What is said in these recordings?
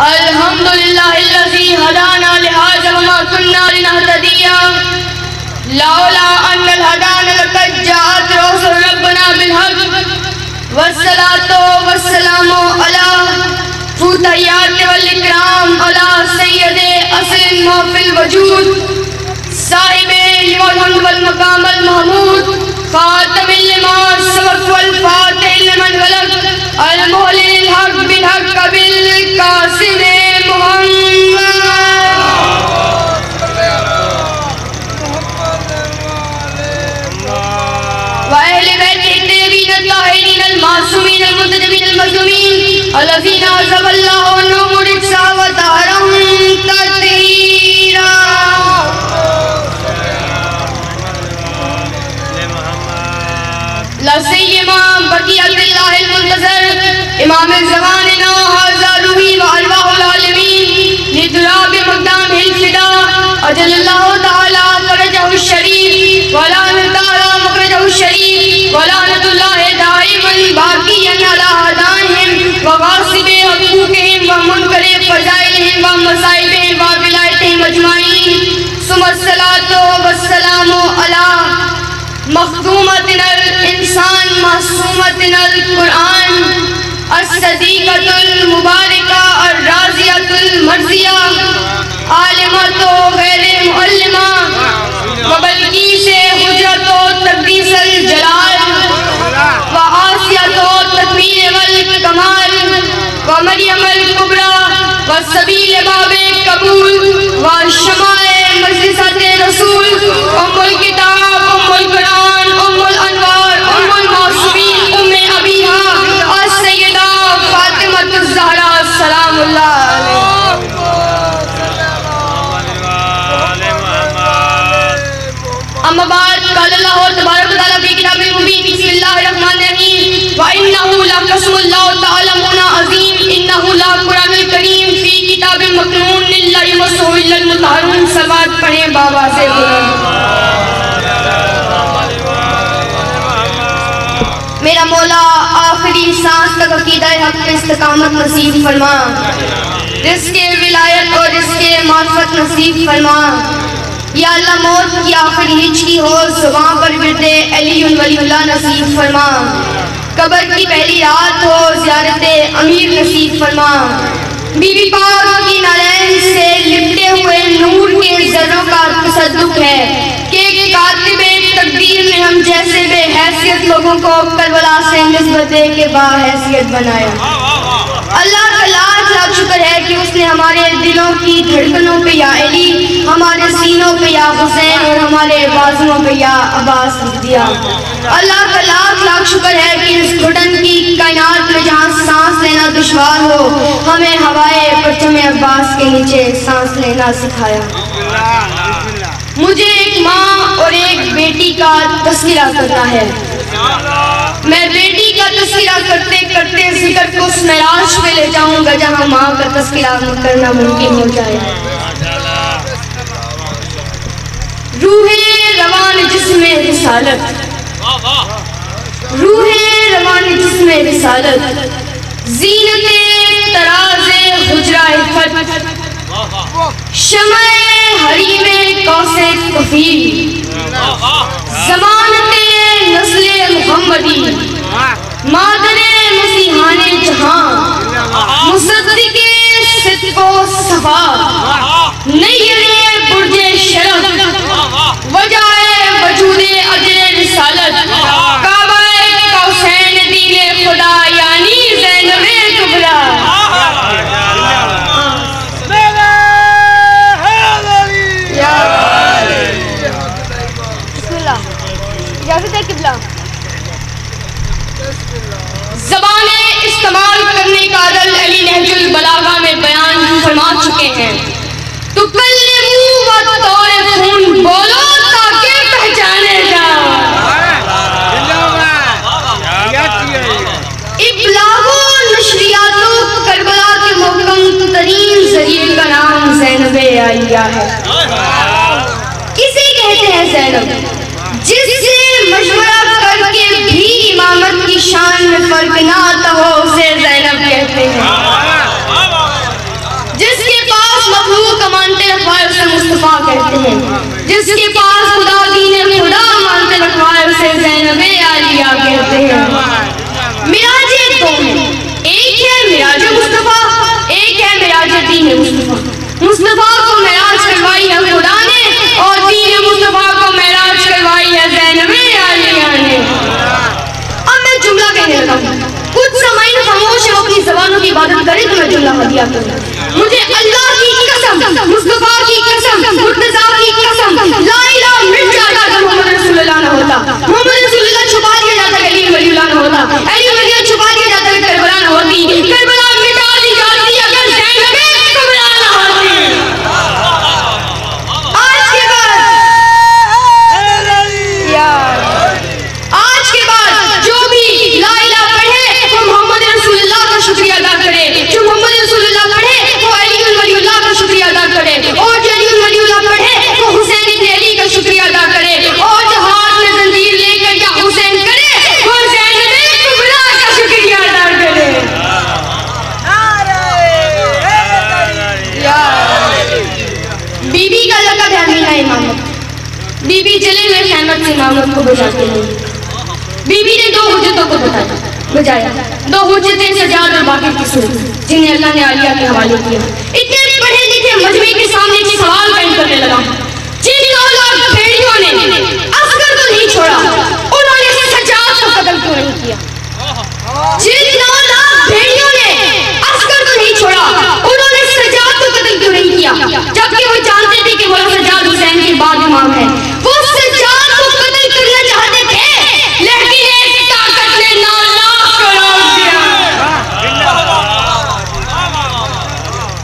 अल्हम्दुलिल्लाहिल्लज़ी हदाना लिहाज़ा वमा कुन्ना लिनहतदिया लौला अन्नल हदाना लक़द जाअत रसूल रब्बना बिल हक़ वस्सलातु वस्सलामु अला फुतहियात वल इकराम अला सय्यदे असल महफिल वजूद साहिबे लिवाल हम्द वल मकाम अल महमूद खातमिल लिमा सबक़ वल फातिह लिमन वलक़ अल मुहलिल हक़ बिल हक़ बिल कासिम मुहम्मद व अहले बैत तय्यबीन ताहिरीन अल मासूमीन अल मुतजबीन अल मज़लूमीन अल्लज़ीना अज़हबल्लाहु अन्हुम रिज्सा व तहरहुम तत्हीरा। ला सय्यमा बक़ियतुल्लाहिल मुंतज़र इमाम ज़मानिना हाज़ा रूही व अरवाहुल आलमीन लिदुराब मक़दामिल फ़िदा अजलल्लाहु तआला फ़रजहु शरीफ व लानतुल्लाहि मख़रजहु शरीफ व लानतुल्लाहि दाइमन बाक़ियन अला अदाइहिम व गासिबि हुक़ूक़िहिम व मुनकरि फ़ज़ाइलिहिम व मसाइबिहिम व विलायतिहिम अजमाईन सुम्मा सलातो वस्सलामु अला मख़दूमतिनल इंसान मासूमतिनल कुरान अस्सदीक़तुल मुबारका अर्राज़ियतुल मर्ज़िया आलिमतो गैर मुअल्लिमा व बल्कीसे हुज्रतो तक़दीसल जलाल व आसियतो तकमील वल कमाल व मरियमल कुबरा व सबील बाबे कबूल व शमाए मजलिसते रसूल उम्मुल किताब उम्मुल कुरान उम्मुल अनवार उम्मुल मासूमीन उम्मे अबीहा अस्सय्यदा फातिमतुज़ ज़हरा सलामुल्लाह अम्मा बाद क़ाल अल्लाहु तबारक व तआला फी किताबिल मुबीन बिस्मिल्लाहिर रहमानिर रहीम व इन्नहु लक़स्मुल्लाहु तआलमुना अज़ीम इन्नहु लक़ुरानुल करीम फी किताबिल मकनून ला यमस्सुहु इल्लल मुतहहरून। सलावत पढ़ें बाबा से मेरा मौला आखिरी सांस तक अक़ीदा-ए हक़ पे इस्तिक़ामत नसीब फरमा, रिज़्क़े विलायत और रिज़्क़े मार्फत नसीब फरमा। या अल्लाह मौत की आखिरी हिचकी हो ज़ुबान पर विर्दे अलीउल वलीउल्लाह नसीब फरमा, कब्र की पहली रात हो ज़ियारते अमीर नसीब फरमा। बीबी पाक की नालैन से लिपटे हुए नूर के ज़र्रों का तसद्दुक़ है कि कातिबे तकदीर ने हम जैसे बेहैसियत लोगों को करबला से निस्बत दे के बाहैसियत बनाया। अल्लाह का लाख लाख शुक्र है कि उसने हमारे दिलों की धड़कनों पे या अली, हमारे सीनों पे या हुसैन और हमारे बाजुओं पे या अब्बास लिख दिया। अल्लाह का लाख लाख शुक्र है कि इस घुटन की कायनात में जहाँ सांस लेना दुश्वार हो, हमें हवाए परचम अब्बास के नीचे सांस लेना सिखाया। मुझे एक माँ और एक बेटी का तस्करा करना है। मैं बेटी का तस्करा करते करते जिक्र को उस मेराज पे ले जाऊंगा जहाँ माँ का तस्करा करना मुमकिन हो जाए। रूहे रवान जिस्मे रिसालत, रूहे रवान जिस्मे रिसालत, ज़ीनते तराज़े हुजरा इफ़त, शमए हरीमे कौसे कफ़ील, ज़मानते नस्ले मुहम्मदी, मादरे मसीहाने जहां, मुसद्दिक़े सिद्क़ो सफ़ा, नय्यरे बुर्जे शरफ़, वजाए वजूदे अजरे रिसालत, काबाए कौसैन दीने खुदा यानी ज़ैनबे कुबरा। ज़बाने इस्तेमाल करने का अदल अली नहजुल बलागा में बयान फरमा चुके हैं। तो कल्लिमू व तौरिफून, बोलो ताकि पहचाने जाओ। इब्लागो नशरियातो करबला के मुहकम तरीन जरिए का नाम ज़ैनबे आलिया है। किसे कहते हैं ज़ैनब? जिससे मशवरा करके भी इमामत की शान में फर्क ना आता हो उसे ज़ैनब कहते हैं। जिसके पास खुदा दीन खुदा मानते रखवाए उसे ज़ैनबे आलिया कहते हैं। मिराज दो हैं, एक है मिराज मुस्तफा, एक है मिराज दीन मुस्तफा। मुस्तफा को मिराज करवाई है खुदा ने और दीन मुस्तफा को मिराज करवाई है ज़ैनबे आलिया ने। अब मैं जुमला कहने लगा हूँ, कुछ समय खामोश है, अपनी ज़बानों की इबादत करे तो मैं जुमला हदिया करूँ। मुझे अल्लाह की कसम, मुस्तफा की कसम, मुर्तज़ा की कसम, ला इलाहा मिट जाता अगर मोहम्मद रसूलुल्लाह न होता। मोहम्मद रसूलुल्लाह छुपा दिया जाता अली वलीउल्लाह न होता। अली वलीउल्लाह छुपा दिया जाता अगर करबला न होती। करबला मिटा दी जाती अगर ज़ैनबे कुबरा न होती। आज के बाद जो भी ला इलाहा पढ़े वो मोहम्मद रसूलुल्लाह का शुक्रिया अदा करे, जो मोहम्मद रसूलुल्लाह पढ़े वो अली वलीउल्लाह का शुक्रिया अदा करे, और जो अली वलीउल्लाह पढ़े वो हुसैन इब्न अली का शुक्रिया अदा करे, और जो हाथ में जंजीर लेकर या हुसैन करे वो ज़ैनबे कुबरा का शुक्रिया अदा करे। बीबी का लक़ब है अमीना इमामत। बीबी जले हुए ख़ैमत से इमामत को बचाते हैं। बीबी ने दो हुज्जतों को बचाया, दो हुज्जतें सजाद और बाक़िर की सूरत, जिन्हें अल्लाह ने आलिया के हवाले किया। इतने पढ़े लिखे मजमे के सामने एक सवाल कायम करने लगा। जिन 9 लाख भेड़ियों ने असगर को नहीं छोड़ा, उन्होंने सजाद को कत्ल क्यों नहीं किया? जिन 9 लाख भेड़ियों ने असगर को नहीं छोड़ा, उन्होंने सजाद को कत्ल क्यों नहीं किया? जबकि वो जानते थे कि मौला सजाद हुसैन के बाद इमाम है। वो सजाद को कत्ल करना चाहते थे, लेकिन एक ताकत ने 9 लाख को रोक दिया।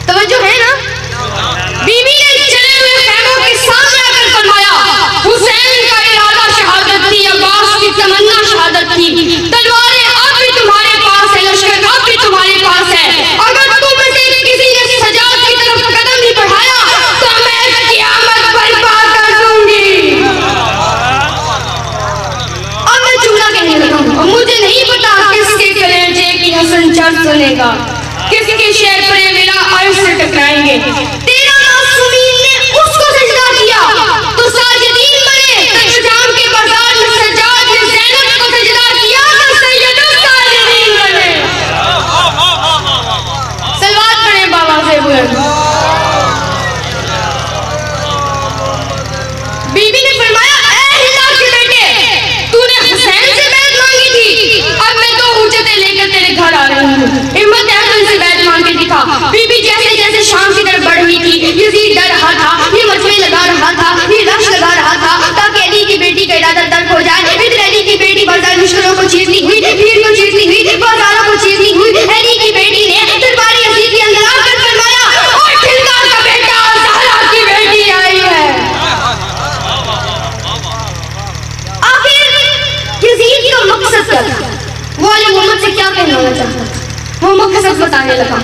तवज्जो है ना? बीवी ने जले हुए खैमों के सामने आकर फरमाया, हुसैन का इरादा शहादत थी, अब्बास की तमन्ना शहादत थी। तलवारें अब भी तुम्हारे पास है, लश्कर अब भी तुम्हारे पास है। अगर तुम में से किसी ने सजाद की तरफ कदम नहीं बढ़ाया तो मैं क़यामत बर्पा कर दूंगी। अब मैं जुमला कहने लगा हूँ, और मुझे नहीं पता किसके कलेजे की हसन चढ़ सुनेगा, किसके शेर पर मेरा अर्श से टकराएंगे। तेरा मासूमीन ने उसको सजदा किया तो साजिदीन बने, इंतजाम के बाजार में सजाद ने ज़ैनब को सजदा किया तो सैयदुल साजिदीन बने। सलवात पढ़े बाबा से बुलंद। बीबी ने फरमाया, ऐ हिला के बेटे, तूने हुसैन से बैत मांगी थी, अब मैं 2 हुज्जतें लेकर तेरे घर आ रही हूँ। हिम्मत है तो इनसे बैत मांग के दिखा। बीबी जैसे जैसे शाम की तरफ बढ़ रही थी, यजीद डर रहा था, ये मजमे लगा रहा था, ये रश लगा रहा था ताकि अली की बेटी का इरादा तर्क हो जाए। इधर अली की बेटी बाजार मुश्किलों को चीरती हुई, भीड़ को चीरती हुई, बाजारों को चीरती हुई अली की बेटी ने दरबार यजीद के अंदर आकर फरमाया, और ठिलकार का बेटा ज़हरा की बेटी आई है। आखिर यजीद का मकसद क्या था? वो अली मोहम्मद से क्या कहना चाहता था? वो मकसद बताने लगा।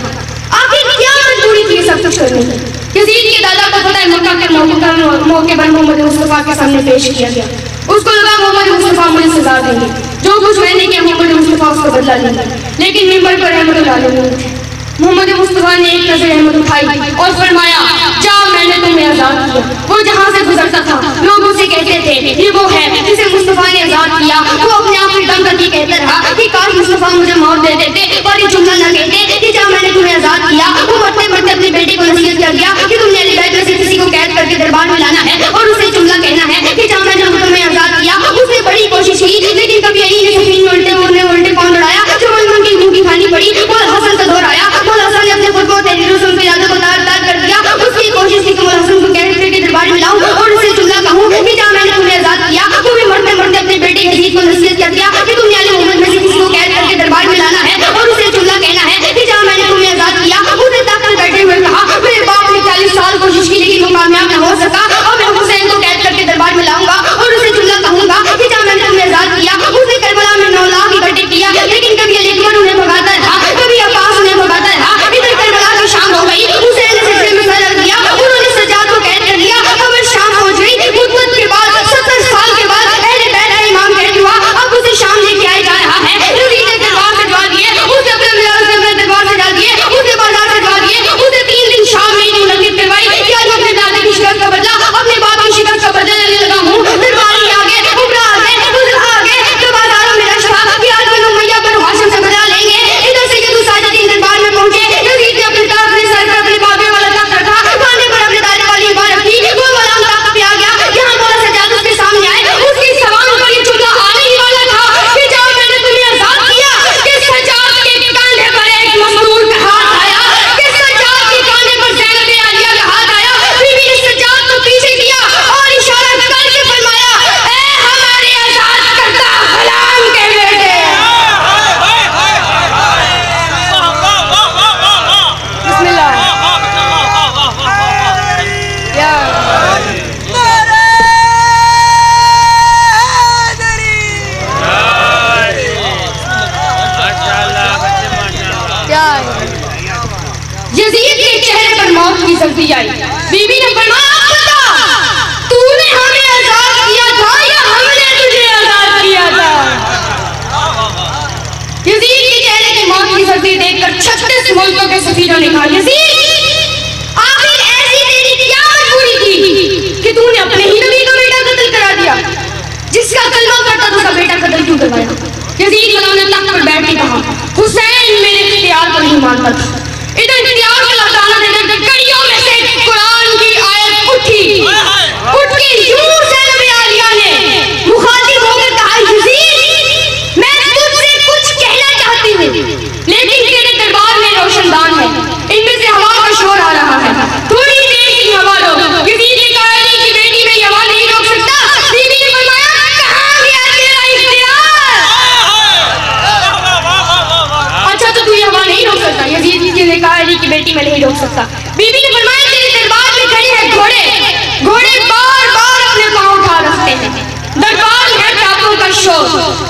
आखिर क्या मजबूरी थी सब कुछ करने की? यजीद के दादा को पता है मक्का के मौके पर मोहम्मद मुस्तफा के सामने पेश किया गया। उसको लगा मोहम्मद मुस्तफा मुझे सजा देंगे, जो कुछ मैंने किया मोहम्मद मुस्तफा उसको बदला लेंगे। लेकिन मिंबर पर रहमतुल आलमीन थे। मोहम्मद मुस्तफा ने एक नजर रहमत उठाई और फरमाया, जा मैंने तुम्हें आजाद किया। वो जहाँ से गुजरता था लोग उसे कहते थे, ये वो है जिसे मुस्तफा ने आजाद किया। वो अपने आप में दम करके कहता रहा कि काश मुस्तफा मुझे मौत दे देते और ये जुमला न कहते कि जा मैंने तुम्हें आजाद किया। वो मरते मरते अपनी बेटी को नसीहत कर दिया कि तुमने अहले बैत में से किसी को कैद करके दरबार में लाना है और उसे जुमला कहना है कि जा मैंने तुम्हें आजाद किया। उसने बड़ी कोशिश की, लेकिन कभी अली ने सफीन उल्टे पाँव दौड़ाया, जो मन की भूखी खानी पड़ी। वो हसन का दौर आया, मौला हसन ने अपने खुद को रसूल की यादों को तार कर दिया। उसकी कोशिश थी कि मौला हसन को कैद करके दरबार में लाऊं और उसे जुमला कहूं कि जा मैंने तुम्हें आजाद किया। वो भी मरते मरते अपने बेटे यजीद को नसीहत कर दिया कि तुमने अली मोहम्मद में से किसी को कैद करके दरबार में लाना है और उसे जुमला कहना है यजीद के चेहरे पर मौत की सर्दी आई। बीबी ने फरमाया, तूने हमें आजाद किया था या हमने तुझे आजाद किया था? यजीद के चेहरे की मौत की सर्दी देखकर 36 मुल्कों के सफीरों ने कहा, यजीद आखिर ऐसी तेरी क्या मजबूरी थी कि तूने अपने ही नबी का बेटा कत्ल करा दिया? जिसका कलमा पढ़ता था उसका बेटा कत्ल क्यों करवाया? यजीद ने तख्त पर बैठ के कहा, हुसैन मेरे इख्तियार को नहीं मानता था। इधर इख्तियार को लौटाना देकर कड़ियों में से कुरान की आयत उठ के यूं ज़ैनब आलिया ने मुखातिब होकर कहा, यजीद मैं तुझसे कुछ कहना चाहती हूँ, लेकिन तेरे दरबार में रोशनदान है, इनमें से हवा का शोर आ रहा है, थोड़ी देर की हवा लो। यजीद ने कहा, अली की बेटी में हवा नहीं रोक सकता। बीबी ने फरमाया, कहाँ गया तेरा इख्तियार? अच्छा तो तू ये हवा नहीं रोक सकता? यजीद ने कहा, अली की बेटी में नहीं रोक सकता। बीबी ने फरमाया, तेरे दरबार में खड़े हैं घोड़े, घोड़े बार बार अपने पांव उठा रखते हैं, दरबार है टापों का शोर,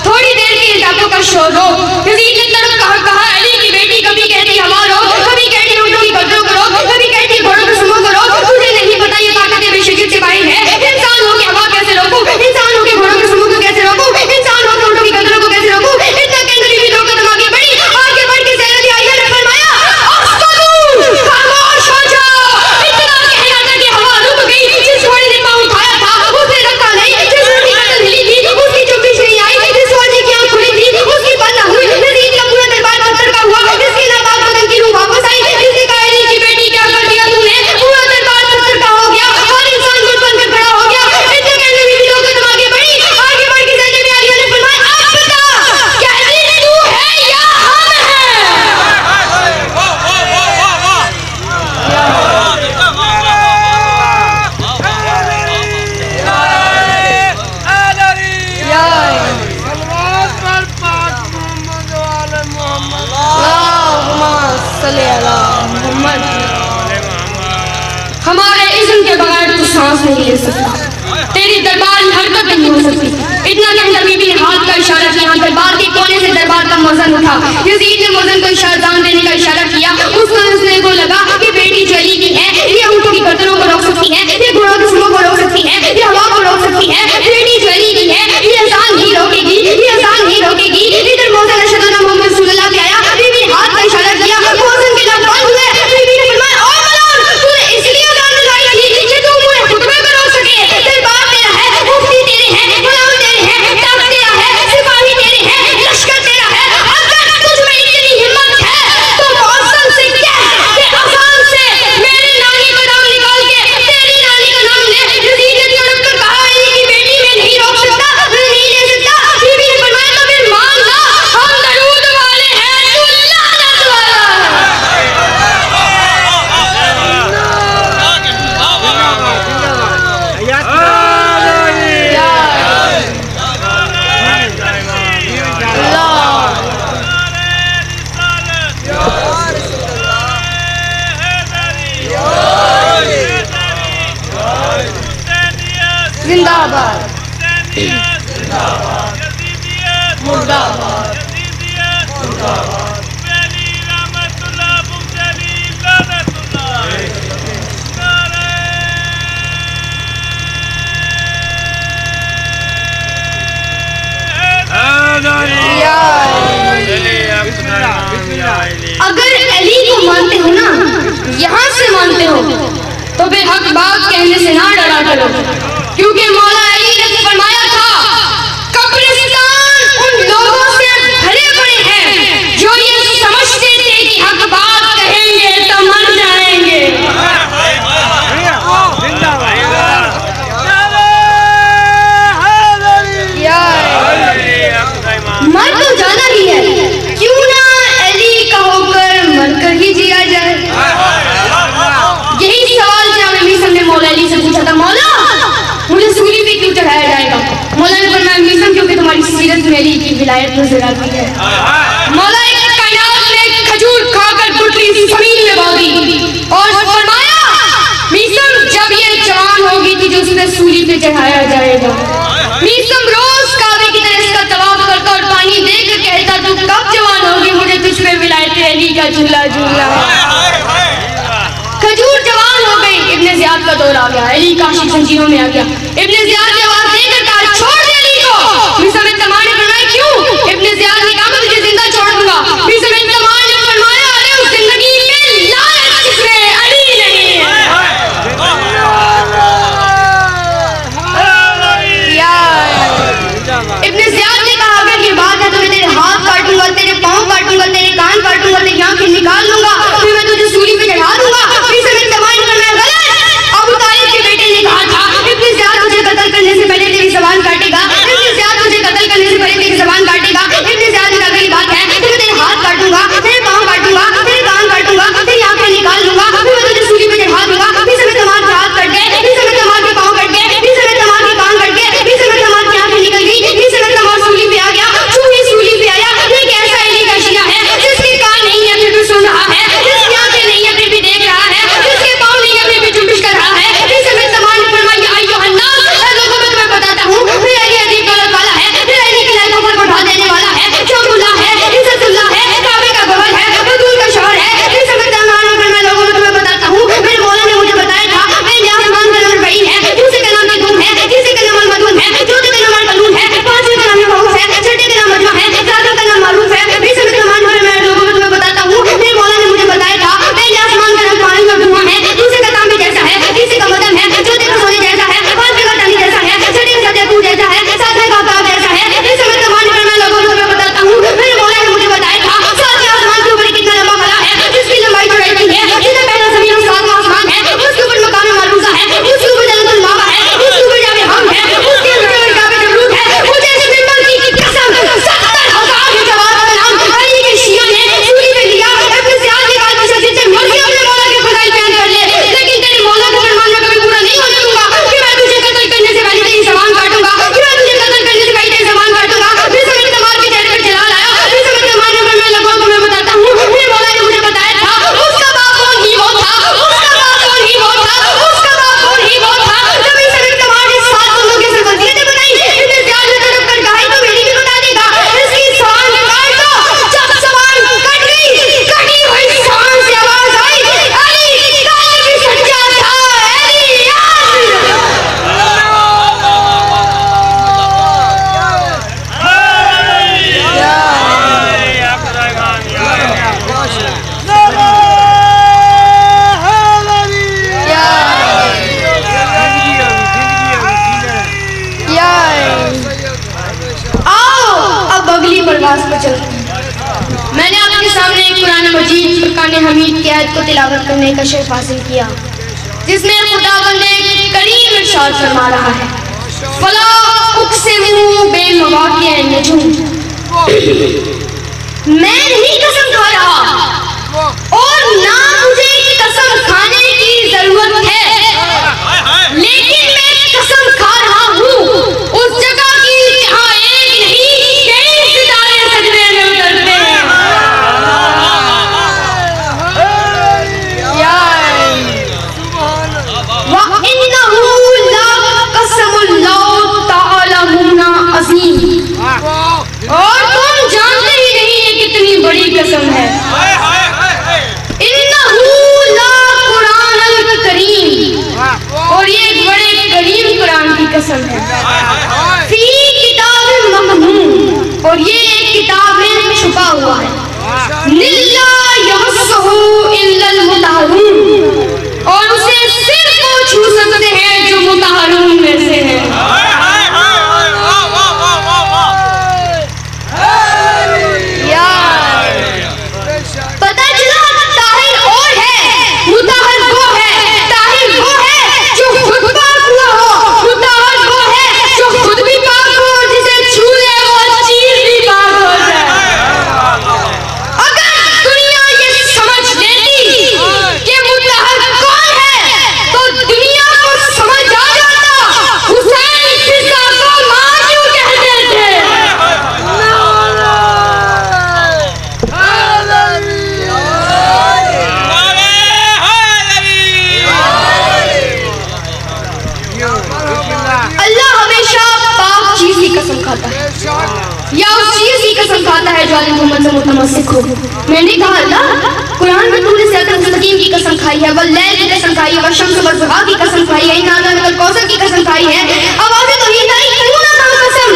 थोड़ी देर के टापों का शोर रो। यजीद ने तरफ कहा, अली की बेटी कभी कहती हवा रो, कभी कहती ऊँटों की गद्दों को रो, कभी कहती घोड़ों के सुमों को रो। तुझे नहीं पता ये ताकतें बेशकील सिपाही है। इंसान हो के हवा कैसे रोकूं, इंसान हो के घोड़ों के सुमों को कैसे रोकूं, इंसान हो के ऊँटों की गद्दों को कैसे रोकूं? इतना कहकर बीबी दो कदम आगे बढ़ी, आगे बढ़ के ज़ैनब आलिया ने फरमाया, खामोश हो जाओ। इतना कहना था कि हवा रुक गई। जिस घोड़े ने पाँव उठाया था उसने रखा नहीं, जिस घोड़ी की गर्दन हिली थी उसकी चुप्पी नहीं आई, जिस फौजी की आंख खुली थी उसकी बंद न हुई। यजीद का पूरा दरबार पत्थर का हुआ, जिसकी नापाक बदन की रूह वापस आई। जिसने कहा, अली की बेटी क्या कर दिया तूने? पूरा दरबार पत्थर का हो गया, हर इंसान मुड़ बनकर खड़ा हो गया। इतने कहने में भी दो कदम आगे बढ़ी, आगे बढ़ के ज़ैनब आलिया ने फरमाया, अब बता कहती तू है या हम हैं? हमारे इज़्म के बगैर तू सांस नहीं ले सकता, तेरी दरबार में हरकत नहीं हो सकती। इतना कहकर बीबी ने हाथ का इशारा किया, दरबार के कोने से दरबार का मुअज्जिन उठा। यजीद ने मुअज्जिन को इशारादान देने का इशारा किया। उस मुअज्जिन को लगा कि बेटी जो अली की है, ये ऊँटों की गर्दनों को रोक सकती है, ये घोड़ों के सुमों को रोक सकती है, ये हवा को रोक सकती है। बेटी जो अली की है, ये अज़ान नहीं रोकेगी, ये अज़ान नहीं रोकेगी। इधर मुअज्जिन अशहदु अन्ना मुहम्मद रसूलुल्लाह पे आया। बीबी ने हाथ का इशारा किया, मुअज्जिन के लब बंद हुए। बीबी ने फरमाया, ओ मलान, तूने इसलिए अज़ान लगाई थी कि तू मुझे खुतबे में रोक सके। दरबार तेरा है, मुफ्ती तेरे हैं, गुलाम तेरे हैं, तख्त तेरा है, सिपाही तेरे हैं, लश्कर तेरा है। अगर तुझ में इतनी हिम्मत है तो मुअज्जिन से कह कि अज़ान से मेरी नानी का नाम निकाल के तेरी नानी का नाम ले। यजीद ने तड़प कर कहा, अली की बेटी में नहीं रोक सकता, नहीं ले सकता। बीबी ने फरमाया, तो फिर मान ला, हम दरूद वाले हैं, तू लानत वाला है। जिंदाबाद मुर्दाबाद। अगर अली को मानते हो ना, यहाँ से मानते हो, तो फिर हक बात कहने से ना डरा करो, क्योंकि मौला अली ने फरमाया था, कब्रिस्तान उन लोगों से भरे पड़े हैं जो ये समझते थे कि हक बात कहेंगे तो मर जाएंगे। मर तो जाना ही है, क्यों ना अली का होकर मरकर ही जिया जाए। यही सवाल जामे मीसम ने मौला अली से पूछा था, मौला मुझे सूली पे क्यों चढ़ाया जाएगा? मौला ने फरमाया, मीसम क्योंकि तुम्हारी सीरत में अली की विलायत नजर आती है। मौला एक कायनात में खजूर खाकर गुठली जमीन में बांधी और फरमाया, मीसम जब ये जवान होगी तो जो उसने सूली पे चढ़ाया जाएगा। मीसम रोज काबे की तरह इसका तवाफ करता और पानी देकर कहता, तू कब जवान होगी, मुझे तुझ पे विलायत अली अली का झूला झूला। खजूर जवान हो गई, इब्ने ज़ियाद का दौर आ गया, अली काशी जंजीरों में आ गया। इब्ने ज़ियाद की आवाज देकर कहा छोड़ दे अली को। मिर्ज़ा बिन तमाम ने फरमाया क्यों? इब्ने ज़ियाद ने कहा मैं तुझे जिंदा छोड़ दूंगा। मिर्ज़ा बिन तमाम ने फरमाया अरे उस जिंदगी में लानत किसने, अली नहीं है। इब्ने ज़ियाद ने कहा अगर ये बात है तो मैं तेरे हाथ काटूंगा, तेरे पाँव काटूंगा, तेरे कान काटूंगा, तेरी आंखें निकाल लूंगा, फिर मैं तुझे सूली पे चढ़ा दूंगा। मिर्ज़ा बिन तमाम ने फरमाया गलत, अबू तालिब के बेटे ने कहा था इब्ने ज़ियाद तुझे कत्ल करने से पहले तेरी ज़बान काटेगा, इब्ने ज़ियाद तुझे कत्ल करने से पहले तेरी ज़बान काटेगा। इब्ने ज़ियाद ने कहा अगर ये बात है तो मैं तेरे हाथ काटूंगा, तेरे पाँव काटूंगा, तेरे कान काटूंगा, तेरी आंखें निकाल लूंगा, फिर मैं तुझे सूली पे चढ़ा दूंगा। मिर्ज़ा बिन तमाम के हाथ कट गए, मिर्ज़ा बिन तमाम के पाँव कट गए, मिर्ज़ा बिन तमाम के कान कट गए, मिर्ज़ा बिन तमाम की आंखें निकल गई, मिर्ज़ा बिन तमाम सूली पे आ गया। चूही सूली पे आया, एक ऐसा अली का शिया है जिसके कान नहीं है फिर भी सुन रहा है, जिसकी आंखें नहीं है फिर भी देख रहा है, जिसके पाँव नहीं है फिर भी जुम्बिश कर रहा है। मिर्ज़ा बिन तमाम ने फरमाया अय्युहन्नास, लोगों में तुम्हें बताता हूँ मेरा अली अजीब दौलत वाला है, मेरा अली की लाइकों पर बढ़ा देने वाला है, शौकुल्लाह है, इज्जतुल्लाह है, काबे का गवाह है, बतूल का शौहर है। मिर्ज़ा बिन तमाम ने फरमाया लोगों में तुम्हें बताता हूँ मेरे मौला ने मुझे बताया था मेरे आसमान का नाम रही है, दूसरे का नाम निगुम है, तीसरे का नाम मदून है, चौथे का नाम कलून है, पांचवें का नाम महूफ है, छठे का नाम मजमा है, सातवें का नाम मारूफ है। मिर्ज़ा बिन तमाम ने फरमाया लोगों में तुम्हें बताता हूँ मेरे मौला ने मुझे बताया था मेरे आसमान का नाम पानी में धुआं है, दूसरे का तांबे जैसा है, तीसरे का मदन है, चौथे का सोने जैसा है, पांचवें का टानी जैसा है, छठे का सदैकू जैसा है, सातवें का आकाश जैसा है। मिर्ज़ा बिन तमाम ने फरमाया लोगों में तुम्हें बताता हूँ मेरे मौला ने मुझे बताया था सातवें आसमान के ऊपर कितना लंबा फला है, जिसकी लंबाई चौड़ाई नहीं है, जिसका पहला ज़मीन और सातवां आसमान है, उसके ऊपर मकाम मरबूजा है, उसके ऊपर जन्नतुल मावा है, उसके ऊपर जावे हम है, उसके ऊपर काबे जबरूत है। मुझे इस मिंबर की कसम 70,000 के जवाब का नाम अली के शिया ने सूली पे लिया। इब्ने ज़ियाद ने कहा तुझे जितने मर्ज़ी अपने मौला के खुदाई बयान कर ले, लेकिन तेरे मौला का फरमान मैं कभी पूरा नहीं होने दूंगा कि मैं तुझे कत्ल करने से पहले तेरी ज़बान काटूंगा, कि मैं तुझे कत्ल करने से पहले तेरी ज़बान काटूंगा। मिर्ज़ा बिन तमाम के चेहरे पर जलाल आया। मिर्ज़ा बिन तमाम ने फरमाया लोगों को मैं बताता हूँ मेरे मौला ने मुझे बताया था उसका बाप कौन ही वो था, उसका बाप कौन ही वो था, उसका बाप कौन ही वो था। जब मिर्ज़ा बिन तमाम ने 7 बंदों के सिर वज़ीयतें बनाई, इब्ने ज़ियाद ने तड़प कर कहा तो मेरी भी बता देगा, इसकी ज़बान काट दो। जब ज़बान कट गई, कटी हुई ज़बान से आवाज आई अली कालिब सच्चा था, अली मैंने आपके सामने एक कुरान मजीद फुरकान हमीद की आयत को तिलावत करने का शर्फ हासिल किया, जिसमें खुदावंद करीम इरशाद फरमा रहा है फला उक़सिमु बिमवाक़िअन नजूम, मैं नहीं कसम खा रहा और ना मुझे कसम खाने की जरूरत है, लेकिन मैं कसम खा रहा हूँ उस जगह की जहाँ एक नहीं कई सितारे सजदे में उतरते हैं। व इन्नहु लक़समुल्लाह तआला अज़ीम, और तुम जानते ही नहीं ये कितनी बड़ी कसम है। सीखो। मैंने कहा अल्लाह, कुरान में तूने सिरातुल मुस्तकीम की कसम खाई है, वल्लैल की कसम खाई है, वशम्स वज़ुहा की कसम खाई है, इन्ना अनज़लनाहुल कौसर की कसम खाई है। अब आगे तो ये नहीं क्यों ना नाम कसम,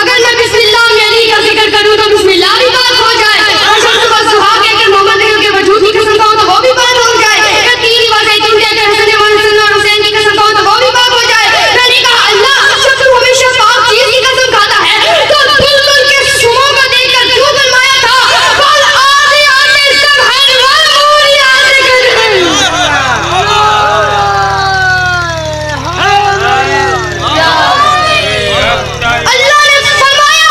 अगर मैं बिस्मिल्लाह में अली का जिक्र करूं तो बिस्मिल्लाह भी बात हो जाए, वशम्स वज़ुहा के अगर मोहम्मद के वजूद की कसम कहूं तो वो भी बात हो जाए, अगर तीन वज़े टूटे के हसन व हुसैन की कसम कहूं तो वो भी बात हो जाए। मैंने कहा अल्लाह, जब तू हमेशा पाक चीज की कसम खाता है तो दुल्दुल के सुमों को देखकर क्यों फरमाया था कल आते आते सब हैवान मोरी आते अल्लाह ने फरमाया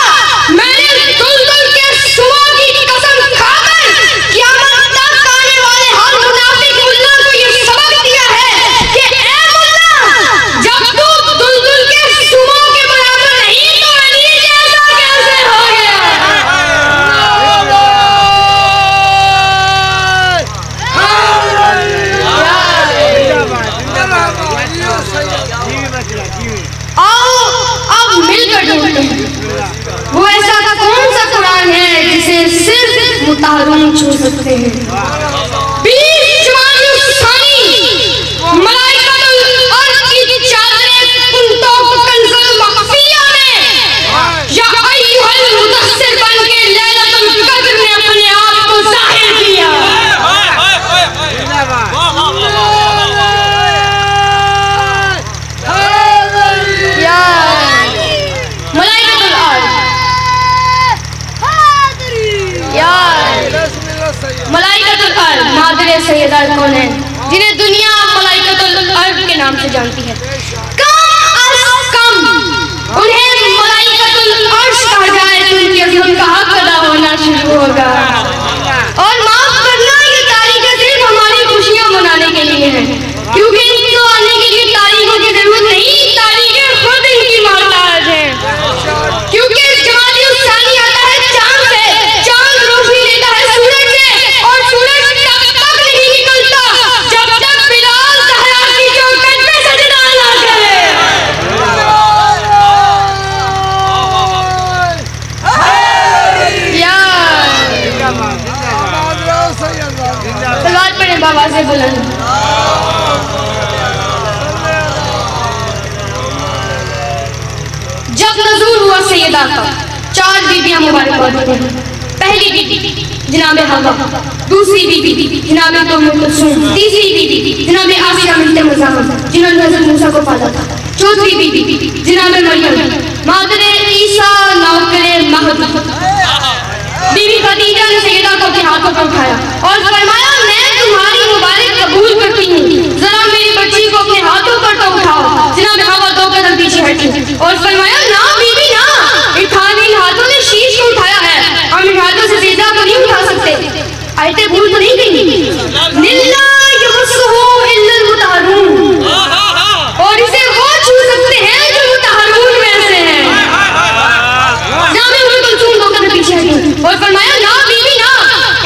मैंने दुल्दुल के सुमों की कसम खाकर क़यामत तक आने वाले हर मुनाफिक मुल्ला को ये सबक दिया है कि ए मुल्ला, जब तू दुल्दुल के सुमों के बराबर नहीं तो अली जैसा कैसे हो गया। आओ अब मिलकर ढूंढते हैं वो ऐसा कौन सा कुरान है जिसे सिर्फ मुताहरून छू सकते हैं। 20 जमानी मलाइकतुल अर्श की चादरें कुंतों कंज़ुल मख्फिया में या अय्युहल मुदस्सिर बन के लैलतुल क़द्र ने अपने आप को ज़ाहिर किया। मलाइकतुल अर्श, मलाइकतुल अर्श मादरे सैयदा कौन है जिन्हें दुनिया मलाइकतुल अर्श के नाम से जानती है। कम उन्हें मलाइकतुल अर्श कहा जाए तो उनकी अज़मत का हक अदा होना शुरू होगा। और माफ करना, ये तारीखें सिर्फ हमारी खुशियां मनाने के लिए है, क्योंकि इनको आने के लिए तारीखों की जरूरत नहीं, तारीखें खुद इनकी मोहताज हैं। क्योंकि जमानी उस्तानी आता है चांद से, चांद रोशनी लेता है सूरज से, और सूरज तब तक नहीं निकलता जब तक बिलाल ज़हरा की चौखट पे सजदा ना करे। सलवात पढ़े बाबा से बुलंद। जब नज़ूल हुआ सैयदा का, 4 बीबियां मुबारक होती हैं। पहली बीबी जनाब हवा, दूसरी बीबी जनाब उम्मे कुलसूम, तीसरी बीबी जनाब आसिया बिन्त मुज़ाहम जिन्होंने हज़रत मूसा को पाला था, चौथी बीबी जनाब मरियम मादरे ईसा नौकरे महदी। बीबी खदीजा ने सैयदा को अपने हाथों पर उठाया और फरमाया मैं तुम्हारी मुबारक कबूल करती हूँ, जरा मेरी बच्ची को अपने हाथों पर तो उठाओ। जनाब हवा 2 कदम पीछे हटी और फरमाया ना बीबी ना, इन हाथों ने शीश को उठाया है, हम इन हाथों से सैयदा को नहीं उठा सकते। आयतें भूल तो नहीं गई। लिल्ला यमस्सुहु इल्लल मुताहरून, और इसे वो छू सकते हैं जो मुताहरून में से हैं। जनाब उम्मे कुलसूम 2 कदम पीछे हटी और फरमाया ना बीबी ना,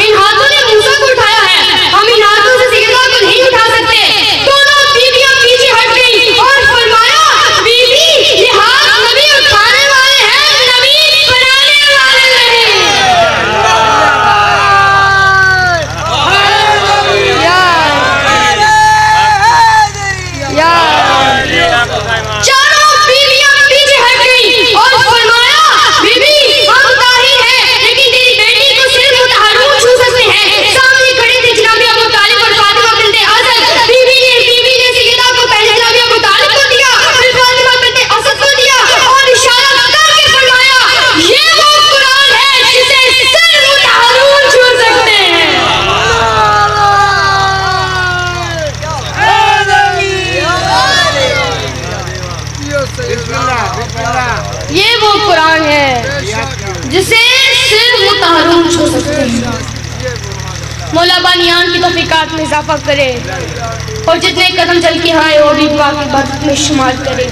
इन हाथों ने मूसा को उठाया है, हम इन हाथों से सैयदा को नहीं उठा सकते। दोनों बीबियां पीछे हट गई और फरमाया बीबी ये हाथ नबी उठाने वाले हैं, नबी बनाने वाले नहीं। चारों बीबियां पीछे हट गई और फरमाया बीबी हम ताहिर हैं, लेकिन तेरी बेटी को सिर्फ मुताहरून छू सकते हैं। सामने खड़े थे जनाब अबू तालिब और फातिमा बिन्ते असद। बीबी ने सैयदा को पहले जनाब अबू तालिब को दिया, फिर फातिमा बिन्ते असद को दिया और इशारा करके फरमाया ये वो कुरान है जिसे सिर्फ मुताहरून छू सकते हैं। ये वो कुरान है जिसे सिर्फ मुताहरून छू सकते हैं। मौला बानियान की तौफीकात में इजाफा करे और जितने कदम चल के आए वो भी दुआ की इबादत में शुमार करे।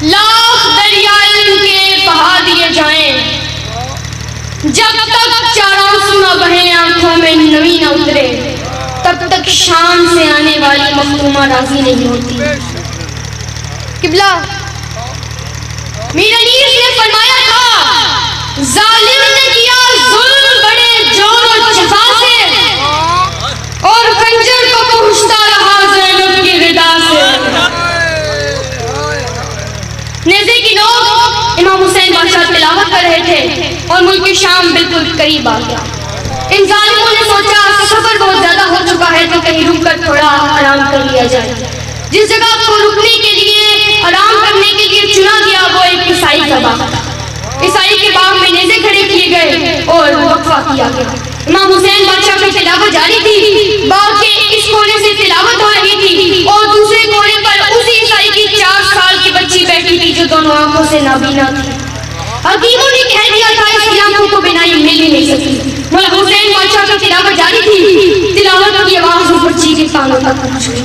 लाख दरियाए के बहा दिए जाएं, जब तक चारों सुना बहे आंखों में नमी न उतरे, तब तक शाम से आने वाली मखदूमा राजी नहीं होती। किबला मीर अनीस ने फरमाया था जालिम ने किया जुल्म कोई शाम बिल्कुल करीब आ गया। इन जालिमों ने सोचा सफर बहुत ज्यादा हो चुका है तो कहीं रुककर थोड़ा आराम कर लिया जाए। जिस जगह को रुकने के लिए, आराम करने के लिए चुना गया वो एक ईसाई का बाग था। ईसाई के बाग में नेज़े खड़े किए गए और वक्फा किया गया। इमाम हुसैन बादशाह की तिलावत जारी थी। बाग के इस कोने से तिलावत हो रही थी और दूसरे कोने पर उसी ईसाई की 4 साल की बच्ची बैठी थी जो दोनों आंखों से नाबीना थी। हकीमों ने कह दिया था इसकी आंखों को बिनाई मिल ही नहीं सकती। मौला हुसैन बादशाह की तिलावत जारी थी। तिलावत की आवाज उस बच्ची के कानों तक पहुंच गई।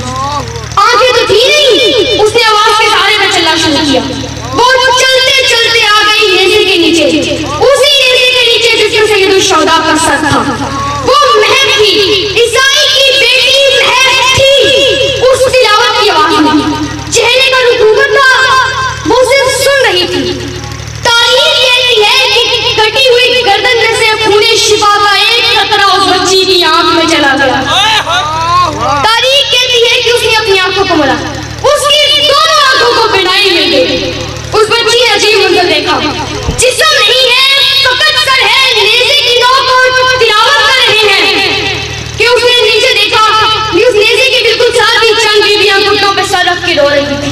आंखें तो थी नहीं, उसने आवाज के सहारे में चलना शुरू किया। वो चलते चलते आ गई नेज़े के नीचे, उसी नेज़े के नीचे जिसमें सैयदुल शुहदा का सर था। वो महक थी, ईसाई की बेटी महक थी। उस तिलावत की आवाज में चेहरे का रुकूबत था, वो सिर्फ सुन रही थी। तारीख कहती है कि कटी हुई गर्दन में से खूने शिफा का एक कतरा उस बच्ची की आंख में चला गया। तारीख कहती है कि उसने अपनी आंखों को मरा, उसकी दोनों आंखों को बिनाई मिल गई। उस बच्ची ने अजीब मंजर देखा। जिस्म नहीं है, फकत सर है, नेज़े की नोक और तिलावत कर रहे हैं कि उसने नीचे देखा कि उस नेज़े के बिल्कुल साथ ही चंद बीवियां घुटनों पे सर रख के रो रही थी।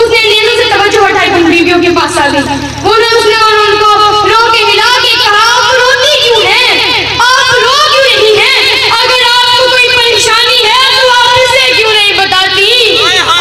उसने नेज़े से तवज्जो हटाई, उन बीवियों के पास आ गई। उसने उनको रो के मिला के कहा, आप रोती क्यों हैं? आप रो क्यों नहीं हैं? अगर आपको कोई परेशानी है तो आप इसे क्यों नहीं बताती?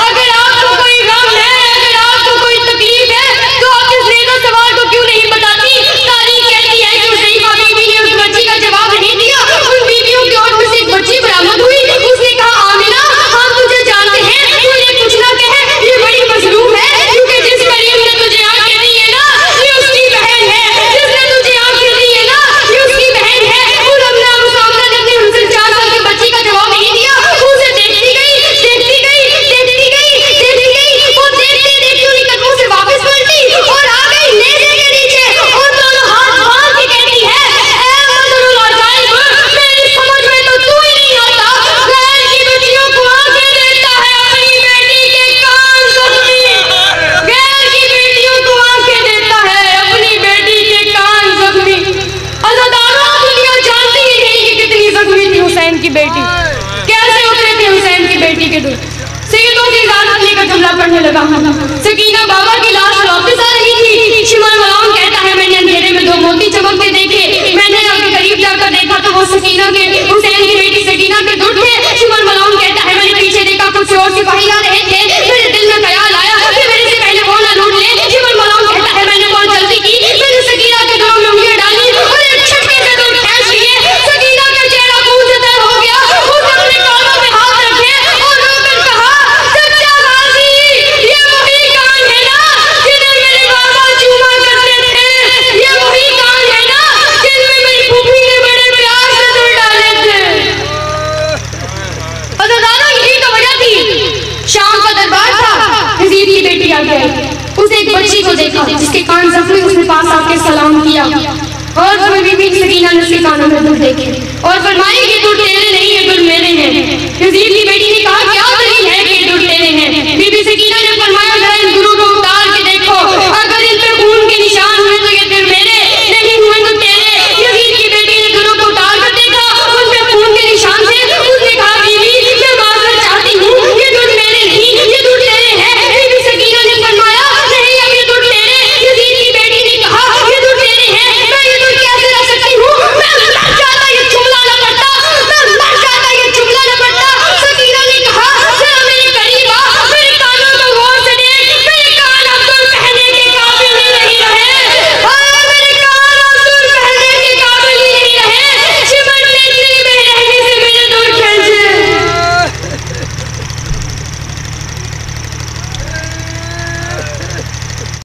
अगर आपको कोई गम है, अगर आपको कोई तकलीफ है तो आप इस नेज़ा सवाल को क्यों नहीं बताती? तारीख कहती है कि उस शरीफा बीवी ने उस बच्ची का जवाब नहीं दिया। उन बीवियों की ओर में से एक बच्ची बरामद हुई। उसने कहा, आमिना हम तुझे जानते हैं, तू ये कुछ ना कहे, ये बड़ी मजलूम है क्योंकि जिस करीम ने तुझे आंखें दी है ना ये उसकी बहन है, जिसने तुझे आंखें दी है ना ये उसकी बहन है। और हमने मुसामना ने अपनी हमसे 4 साल की बच्ची का जवाब नहीं दिया। उसे देखती गई, देखती गई, देखती गई, देखती गई। वो देखते देखते उन्हीं कदमों से वापस पलटी और आ गई नेज़े के नीचे और दोनों हाथ बांध के कहती है, ऐ मदरुल अजाइब, मेरी समझ में तो तू ही नहीं आता। गैर की बच्चियों को आंखें देता है, अपनी बेटी के कान जख्मी। गैर की बेटियों को आंखें देता है, अपनी बेटी के कान जख्मी। अज़ादारों, दुनिया जानती ही नहीं कि कितनी जख्मी थी हुसैन की बेटी, कैसे उतरे थे हुसैन की बेटी के दूर। सैयदों की इजाजत लेकर जुमला पढ़ने लगा। सकीना बाबा की लाश वापस आ रही थी। शिमर मलाम कहता है, मैंने अंधेरे में 2 मोती चमकते देखे। मैंने आगे करीब जाकर देखा तो वो सकीना के, हुसैन की बेटी सकीना के दूध थे। शिमर मलाम कहता है, मैंने पीछे देखा कुछ और सिपाही आ रहे थे। मेरे दिल में ख्याल आया कि मेरे से पहले वो ना लूट ले। शिमर मलाम कहता है, मैंने बहुत जल्दी की, मैंने सकीना के गलों में उंगलियां डाली और एक झटके से दूध खींच लिए। सकीना का चेहरा खून से तर हो गया। उसने अपने कानों में हाथ रखे और रोकर कहा, सच्चा गाजी, ये वही कान है ना जिन्हें मेरे बाबा चूमा करते थे? ये वही कान है ना जिनमें मेरी फूफी ने बड़े प्यार से दूध डाले थे? अज़ादारों, यही तो वजह थी। शाम का दरबार था, यजीद की बेटी आ गई। उसे एक बच्ची को देखा जिसके कान जख्मी। उसने पास आके सलाम किया और बीबी सकीना ने उसके कानों में दूध देखे और फरमाई